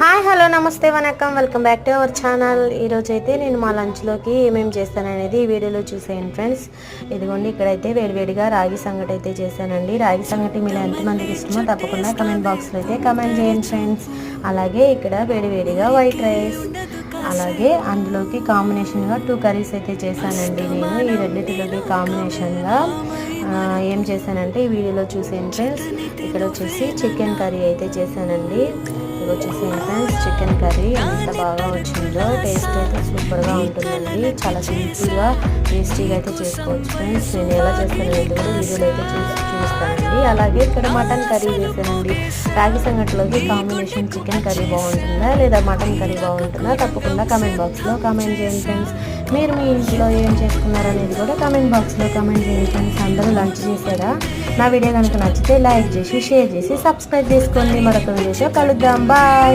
Hi hello నమస్తే vanakkam welcome back to our channel. ఈరోజైతే నేను మా లంచ్లోకి ఏమేమి చేస్తాననేది ఈ వీడియోలో చూసేయండి ఫ్రెండ్స్. ఇదిగోండి ఇక్కడైతే వేడివేడిగా రాగి సంగటి అయితే చేశానండి. రాగి సంగటి మీరు ఎంతమందికి ఇష్టమో తప్పకుండా కమెంట్ బాక్స్లో అయితే కమెంట్ చేయండి ఫ్రెండ్స్. అలాగే ఇక్కడ వేడివేడిగా వైట్ రైస్, అలాగే అందులోకి కాంబినేషన్గా 2 కర్రీస్ అయితే చేశానండి. నేను ఈ రెండింటిలోకి కాంబినేషన్గా ఏం చేశానంటే ఈ వీడియోలో చూసేయండి ఫ్రెండ్స్. ఇక్కడ వచ్చేసి చికెన్ కర్రీ అయితే చేశానండి. ఇది వచ్చేసి ఫ్రెండ్స్ చికెన్ కర్రీ ఎంత బాగా వచ్చిందో, టేస్ట్ అయితే సూపర్గా ఉంటుందండి. చాలా సింపుల్గా టేస్టీగా అయితే చేసుకోవచ్చు ఫ్రెండ్స్. నేను ఎలా చేస్తాననేది కూడా వీడియోలో అయితే చూస్తానండి. అలాగే ఇక్కడ మటన్ కర్రీ చేశానండి. రాగి సంగటిలోకి కాంబినేషన్ చికెన్ కర్రీ బాగుంటుందా లేదా మటన్ కర్రీ బాగుంటుందా తప్పకుండా కమెంట్ బాక్స్లో కమెంట్ చేయండి ఫ్రెండ్స్. మీరు మీ ఇంట్లో ఏం చేసుకున్నారనేది కూడా కమెంట్ బాక్స్లో కమెంట్ చేయండి ఫ్రెండ్స్. అందరూ లంచ్ చేశారా? నా వీడియో కనుక నచ్చితే లైక్ చేసి షేర్ చేసి సబ్స్క్రైబ్ చేసుకోండి. మరొక వీడియోతో కలుద్దాం. బాయ్.